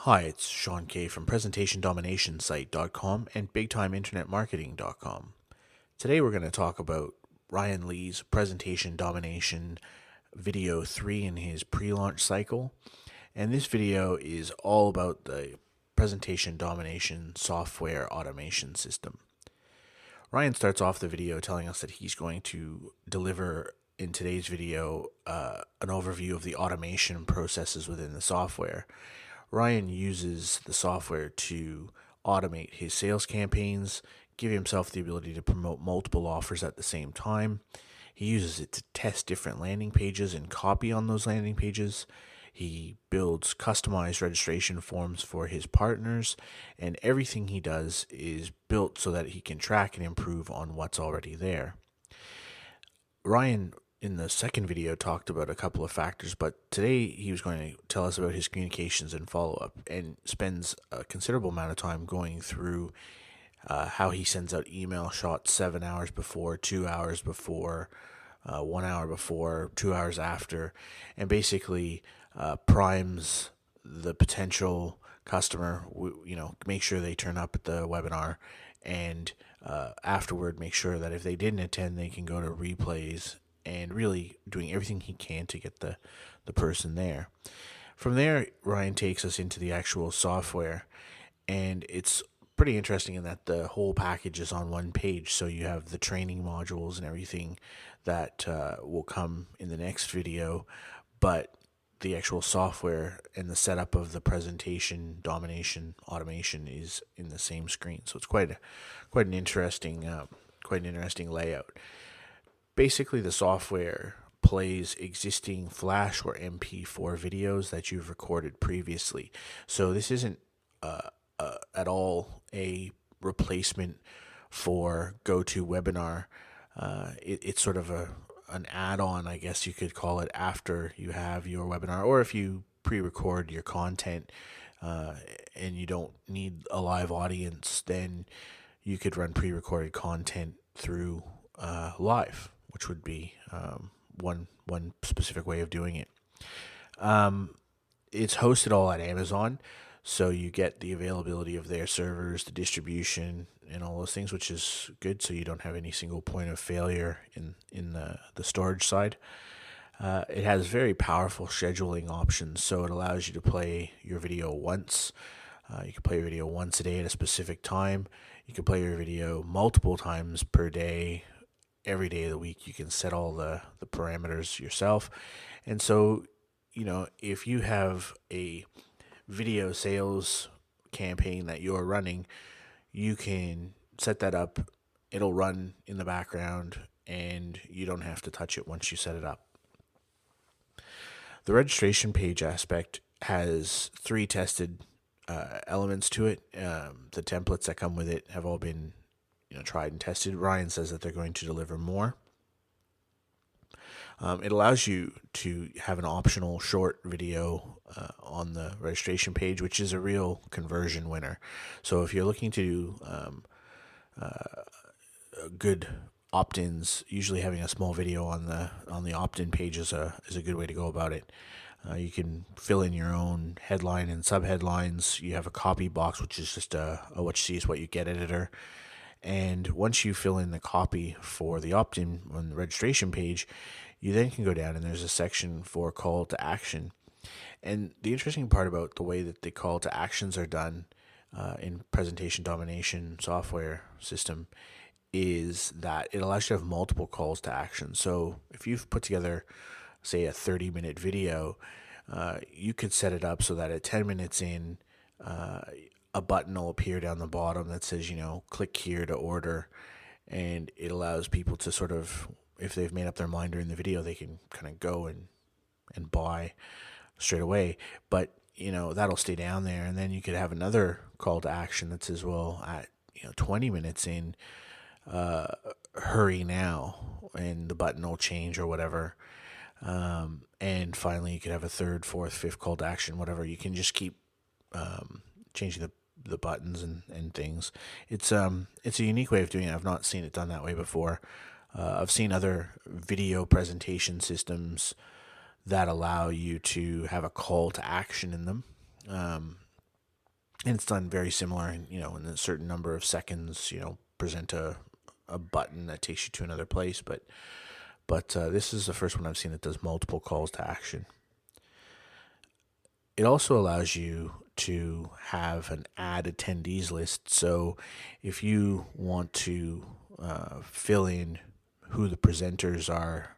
Hi, it's Sean Kay from PresentationDominationSite.com and BigTimeInternetMarketing.com. Today we're going to talk about Ryan Lee's Presentation Domination video 3 in his pre-launch cycle. And this video is all about the Presentation Domination software automation system. Ryan starts off the video telling us that he's going to deliver in today's video an overview of the automation processes within the software. Ryan uses the software to automate his sales campaigns, give himself the ability to promote multiple offers at the same time. He uses it to test different landing pages and copy on those landing pages. He builds customized registration forms for his partners, and everything he does is built so that he can track and improve on what's already there. Ryan, in the second video, talked about a couple of factors, but today he was going to tell us about his communications and follow-up, and spends a considerable amount of time going through how he sends out email shots 7 hours before, 2 hours before, 1 hour before, 2 hours after, and basically primes the potential customer, make sure they turn up at the webinar, and afterward make sure that if they didn't attend, they can go to replays, and really doing everything he can to get the person there. From there, Ryan takes us into the actual software, and it's pretty interesting in that the whole package is on one page. So you have the training modules and everything that will come in the next video, but the actual software and the setup of the presentation domination automation is in the same screen. So it's quite an interesting layout. Basically, the software plays existing Flash or MP4 videos that you've recorded previously. So this isn't at all a replacement for GoToWebinar. It's sort of an add-on, I guess you could call it, after you have your webinar, or if you pre-record your content and you don't need a live audience, then you could run pre-recorded content through live, which would be one specific way of doing it. It's hosted all at Amazon, so you get the availability of their servers, the distribution, and all those things, which is good, so you don't have any single point of failure in the storage side. It has very powerful scheduling options, so it allows you to play your video once. You can play your video once a day at a specific time. You can play your video multiple times per day, every day of the week. You can set all the parameters yourself. And so, if you have a video sales campaign that you're running, you can set that up. It'll run in the background, and you don't have to touch it once you set it up. The registration page aspect has 3 tested elements to it. The templates that come with it have all been tried and tested. Ryan says that they're going to deliver more. It allows you to have an optional short video on the registration page, which is a real conversion winner. So if you're looking to do good opt-ins, usually having a small video on the opt-in page is a good way to go about it. You can fill in your own headline and subheadlines. You have a copy box, which is just a what you see is what you get editor. And once you fill in the copy for the opt-in on the registration page, you then can go down and there's a section for call to action. And the interesting part about the way that the call to actions are done in presentation domination software system is that it allows you to have multiple calls to action. So if you've put together, say, a 30-minute video, you could set it up so that at 10 minutes in, a button will appear down the bottom that says, click here to order. And it allows people to sort of, if they've made up their mind during the video, they can kind of go and buy straight away. But, that'll stay down there. And then you could have another call to action that says, well, at 20 minutes in, hurry now, and the button will change or whatever. And finally, you could have a 3rd, 4th, 5th call to action, whatever. You can just keep changing the buttons and things. It's a unique way of doing it. I've not seen it done that way before. I've seen other video presentation systems that allow you to have a call to action in them. and it's done very similar, in a certain number of seconds, present a button that takes you to another place, but this is the first one I've seen that does multiple calls to action. It also allows you to have an add attendees list. So if you want to fill in who the presenters are,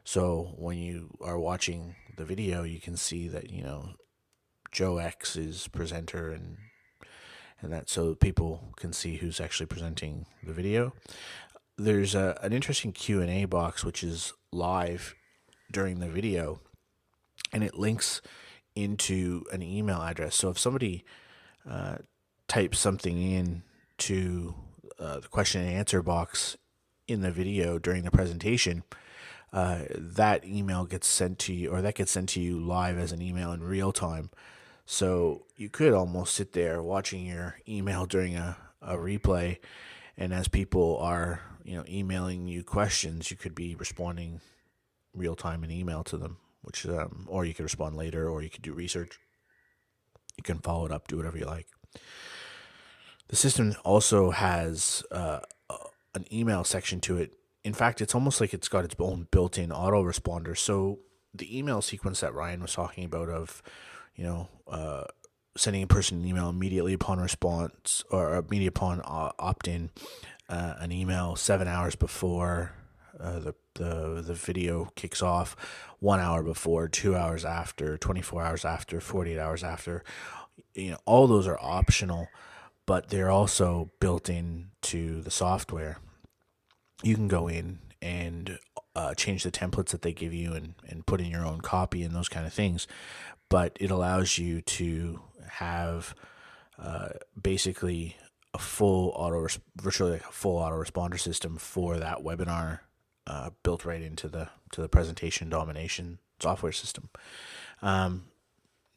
so when you are watching the video, you can see that, Joe X is presenter, and that, so people can see who's actually presenting the video. There's an interesting Q&A box which is live during the video, and it links into an email address. So if somebody types something in to the question and answer box in the video during the presentation, that email gets sent to you, or that gets sent to you live as an email in real time. So you could almost sit there watching your email during a replay, and as people are emailing you questions, you could be responding real time in email to them, which or you could respond later, or you could do research. You can follow it up, do whatever you like. The system also has an email section to it. In fact, it's almost like it's got its own built-in autoresponder. So the email sequence that Ryan was talking about of, sending a person an email immediately upon response, or immediately upon opt-in, an email 7 hours before the video kicks off, 1 hour before, 2 hours after, 24 hours after, 48 hours after. All those are optional, but they're also built into the software. You can go in and change the templates that they give you and put in your own copy and those kind of things. But it allows you to have basically virtually like a full autoresponder system for that webinar, built right into the presentation domination software system.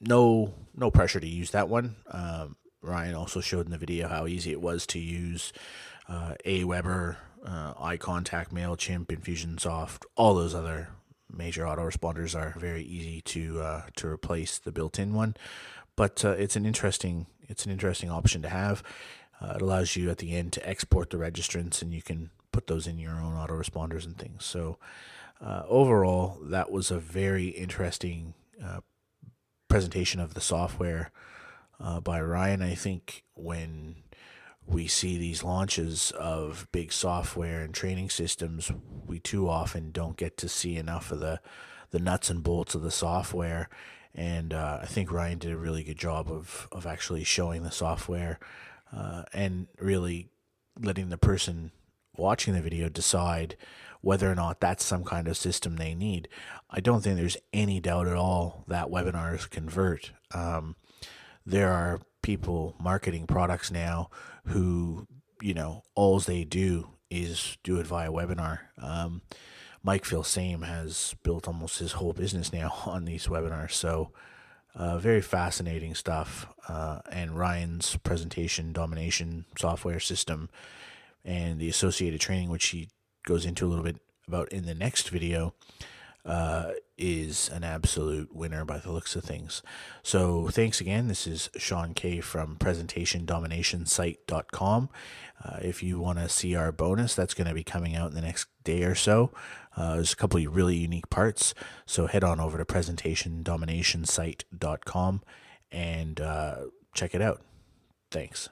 No pressure to use that one. Ryan also showed in the video how easy it was to use Aweber, iContact, MailChimp, Infusionsoft. All those other major autoresponders are very easy to replace the built-in one. But it's an interesting option to have. It allows you at the end to export the registrants, and you can put those in your own autoresponders and things. So overall, that was a very interesting presentation of the software by Ryan. I think when we see these launches of big software and training systems, we too often don't get to see enough of the nuts and bolts of the software. And I think Ryan did a really good job of actually showing the software and really letting the person watching the video decide whether or not that's some kind of system they need. I don't think there's any doubt at all that webinars convert. There are people marketing products now who, all they do is do it via webinar. Mike Phil-Same has built almost his whole business now on these webinars. So very fascinating stuff. And Ryan's presentation domination software system and the associated training, which he goes into a little bit about in the next video, is an absolute winner by the looks of things. So thanks again. This is Sean K from presentationdominationsite.com. If you want to see our bonus, that's going to be coming out in the next day or so. There's a couple of really unique parts. So head on over to presentationdominationsite.com and check it out. Thanks.